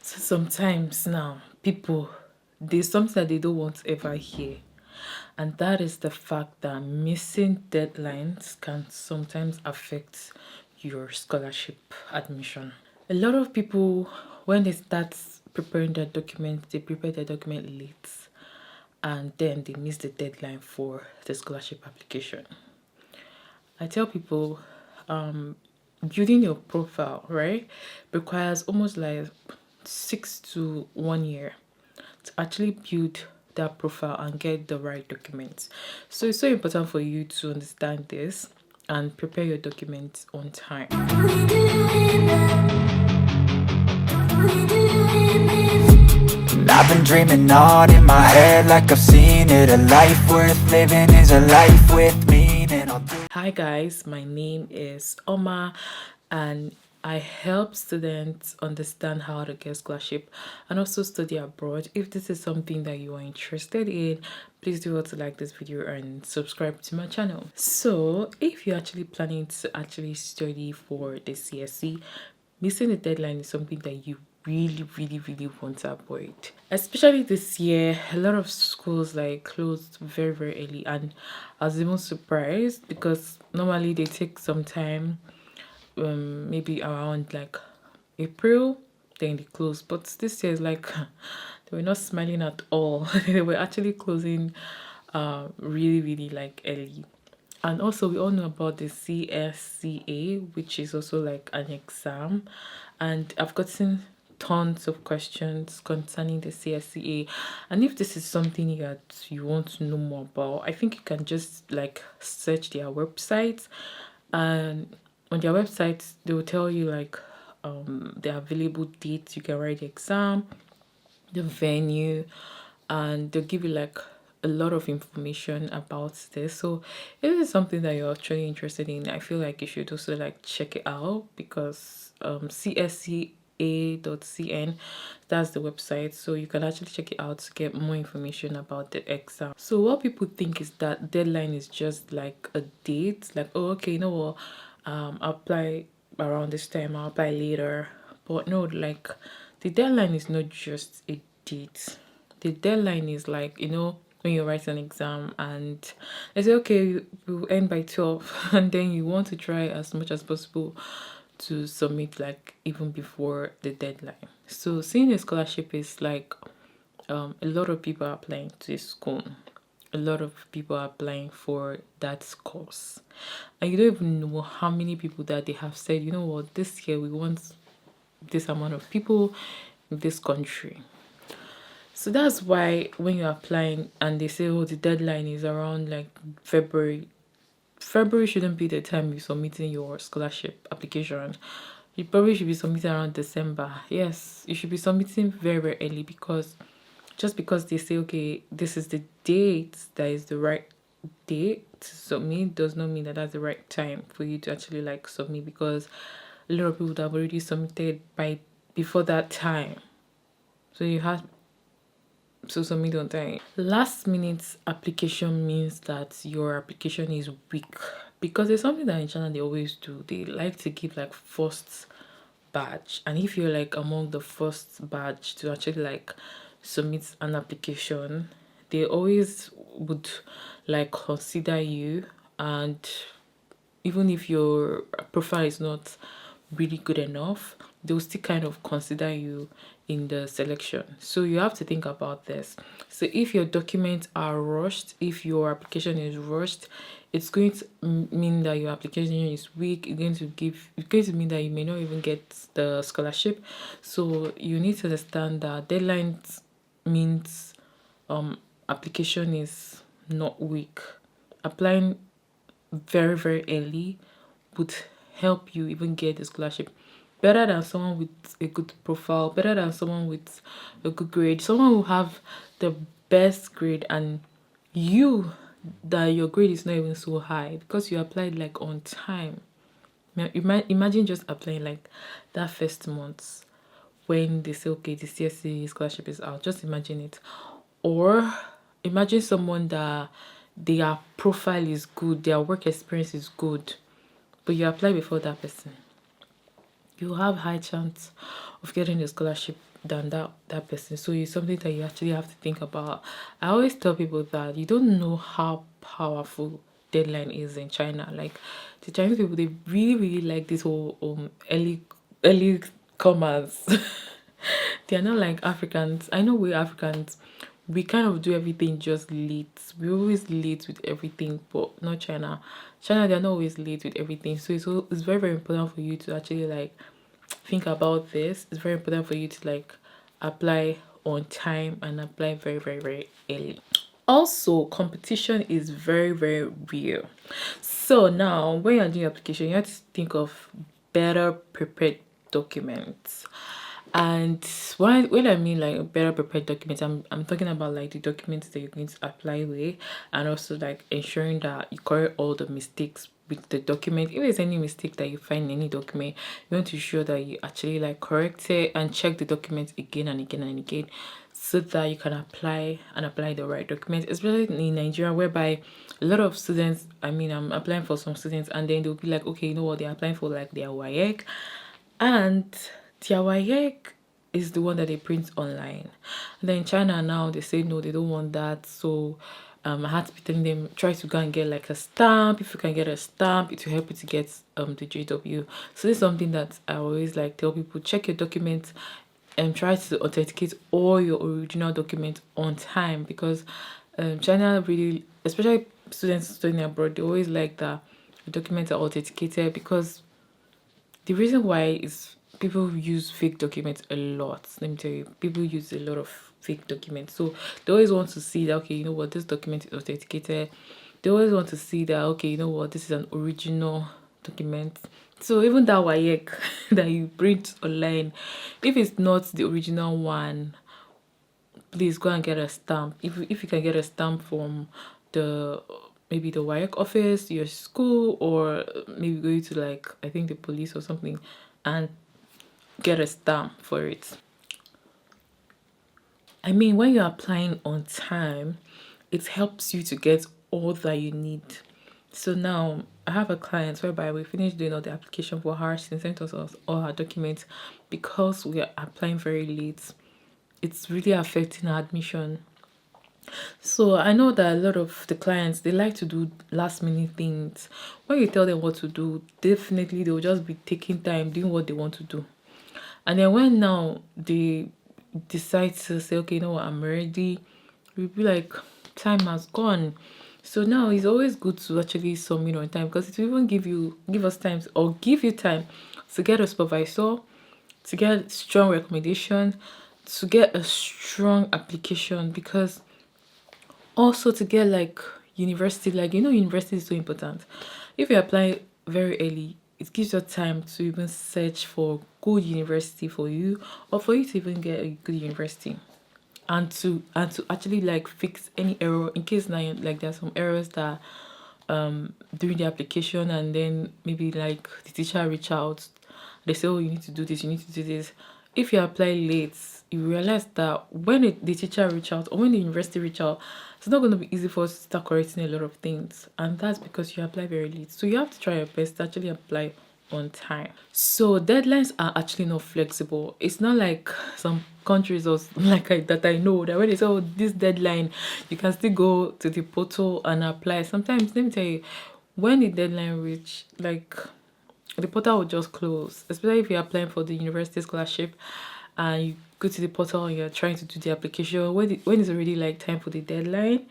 So sometimes now, people, there's something that they don't want to ever hear. And that is the fact that missing deadlines can sometimes affect your scholarship admission. A lot of people, when they start preparing their documents, they prepare their document late and then they miss the deadline for the scholarship application. I tell people, building your profile, right, requires almost like 6 to 1 year to actually build that profile and get the right documents. So it's so important for you to understand this and prepare your documents on time. I've been dreaming on in my head like I've seen it. A life worth living is a life with meaning. Hi guys, my name is Oma and I help students understand how to get scholarship and also study abroad. If this is something that you are interested in, please do also like this video and subscribe to my channel. So if you're actually planning to actually study for the CSC, missing the deadline is something that you really want to avoid, especially this year. A lot of schools like closed very early and I was even surprised because normally they take some time, maybe around like April, then they close. But this year is like they were not smiling at all. They were actually closing really like early. And also we all know about the CSCA, which is also like an exam, and I've gotten tons of questions concerning the CSCA. And if this is something that you want to know more about, I think you can just like search their website, and on their website they will tell you like the available dates you can write the exam, the venue, and they'll give you like a lot of information about this. So if it's something that you're actually interested in, I feel like you should also like check it out because csca.cn, that's the website, so you can actually check it out to get more information about the exam. So what people think is that deadline is just like a date, like, oh okay, you know what, I'll apply around this time, I'll apply later. But no, like the deadline is not just a date. The deadline is like, when you write an exam and they say, okay, we'll end by 12, and then you want to try as much as possible to submit like even before the deadline. So seeing a scholarship is like a lot of people are applying to this school. A lot of people are applying for that course. And you don't even know how many people that they have said, you know what, this year we want this amount of people in this country. So that's why when you're applying and they say, oh, the deadline is around like February shouldn't be the time you're submitting your scholarship application. You probably should be submitting around December. Yes, you should be submitting very early, because just because they say, okay, this is the date that is the right date to submit, does not mean that that's the right time for you to actually like submit, because a lot of people have already submitted by before that time. So you have to submit on time. Last minute application means that your application is weak, because there's something that in China they always do. They like to give like first batch, and if you're like among the first batch to actually like submit an application, they always would like consider you. And even if your profile is not really good enough, they'll still kind of consider you in the selection. So you have to think about this. So if your documents are rushed, if your application is rushed, it's going to mean that your application is weak. It's going to mean that you may not even get the scholarship. So you need to understand that deadlines means application is not weak. Applying very early would help you even get the scholarship better than someone with a good profile, better than someone with a good grade, someone who have the best grade, and you, that your grade is not even so high because you applied like on time. Now, imagine just applying like that first month when they say, okay, the CSC scholarship is out. Just imagine it. Or imagine someone that their profile is good, their work experience is good, but you apply before that person. You have high chance of getting the scholarship than that person. So it's something that you actually have to think about. I always tell people that you don't know how powerful deadline is in China. Like the Chinese people, they really really like this whole early comers. They are not like Africans. I know we're Africans. We kind of do everything just late. We're always late with everything, but not China. China, they're not always late with everything. So it's very, very important for you to actually like think about this. It's very important for you to like apply on time and apply very, very, very early. Also, competition is very, very real. So now when you're doing your application, you have to think of better prepared documents. And when I mean like better prepared documents, I'm talking about like the documents that you're going to apply with, and also like ensuring that you correct all the mistakes with the document. If there's any mistake that you find in any document, you want to ensure that you actually like correct it and check the document again and again and again, so that you can apply the right document, especially in Nigeria, whereby a lot of students, I mean, I'm applying for some students, and then they'll be like, okay, you know what, they're applying for like their WAEC, and their WAEC is the one that they print online. And then in China now, they say no, they don't want that. So I had to be telling them, try to go and get like a stamp. If you can get a stamp, it will help you to get the JW. So this is something that I always like tell people: check your documents and try to authenticate all your original documents on time, because China really, especially students studying abroad, they always like that the documents are authenticated, because the reason why is people use fake documents a lot. Let me tell you, people use a lot of fake documents. So they always want to see that, okay, you know what, this document is authenticated. They always want to see that, okay, you know what, this is an original document. So even that WAEC that you print online, if it's not the original one, please go and get a stamp. If you can get a stamp from the maybe the WAEC office, your school, or maybe go to like I think the police or something, and get a stamp for it. I mean, when you're applying on time, it helps you to get all that you need. So now I have a client whereby we finished doing all the application for her. She sent us all her documents. Because we are applying very late, it's really affecting her admission. So I know that a lot of the clients, they like to do last minute things. When you tell them what to do, definitely they'll just be taking time doing what they want to do. And then when now they decide to say, okay, you know what, I'm ready, we'll be like, time has gone. So now it's always good to actually submit on time, because it will even give us time, or give you time to get a supervisor, to get strong recommendation, to get a strong application, because also to get like university, like university is so important. If you apply very early, it gives you time to even search for good university for you, or for you to even get a good university, and to actually like fix any error in case now like there's some errors that during the application, and then maybe like the teacher reach out, they say, oh, you need to do this, you need to do this. If you apply late, you realize that when the teacher reach out, or when the university reach out, it's not going to be easy for us to start correcting a lot of things, and that's because you apply very late. So you have to try your best to actually apply on time. So deadlines are actually not flexible. It's not like some countries, or like that I know, that when they say, oh, this deadline, you can still go to the portal and apply. Sometimes, let me tell you, when the deadline reach, like the portal will just close, especially if you're applying for the university scholarship and you go to the portal and you're trying to do the application. When it's already like time for the deadline,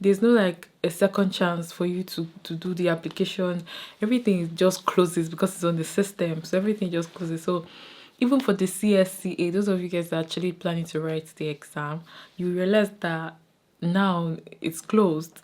there's no like a second chance for you to do the application. Everything just closes because it's on the system, so everything just closes. So even for the CSCA, those of you guys that are actually planning to write the exam, you realize that now it's closed.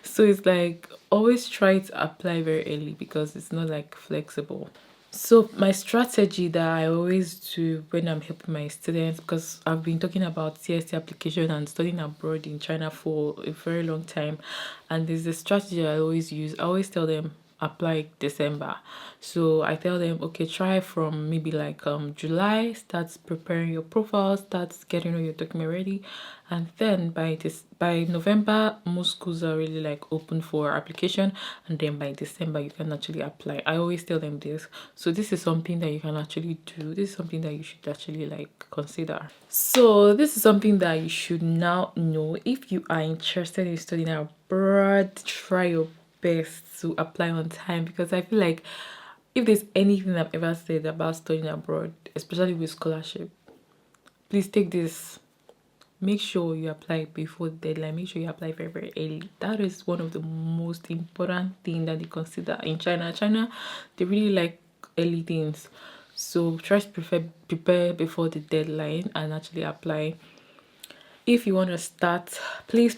So it's like always try to apply very early, because it's not like flexible. So my strategy that I always do when I'm helping my students, because I've been talking about CST application and studying abroad in China for a very long time, and there's a strategy I always use. I always tell them apply December. So I tell them, okay, try from maybe like July, start preparing your profile, start getting all your document ready, and then by November most schools are really like open for application, and then by December you can actually apply. I always tell them this. So this is something that you can actually do. This is something that you should actually like consider. So this is something that you should now know. If you are interested in studying abroad, try your best to apply on time, because I feel like if there's anything I've ever said about studying abroad, especially with scholarship, please take this. Make sure you apply before the deadline. Make sure you apply very, very early. That is one of the most important thing that they consider in China. They really like early things. So try to prepare before the deadline and actually apply. If you want to start, please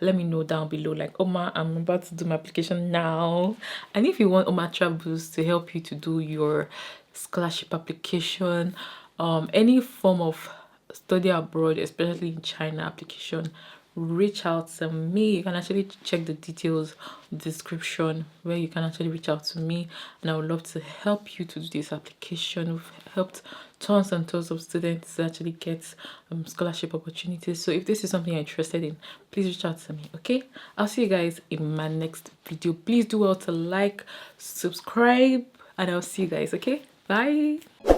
let me know down below, like, Oma, I'm about to do my application now. And if you want Oma Travels to help you to do your scholarship application, any form of study abroad, especially in China application, reach out to me. You can actually check the details description where you can actually reach out to me, and I would love to help you to do this application. We've helped tons and tons of students to actually get scholarship opportunities. So if this is something you're interested in, please reach out to me. Okay, I'll see you guys in my next video. Please do well to like, subscribe, and I'll see you guys. Okay, bye.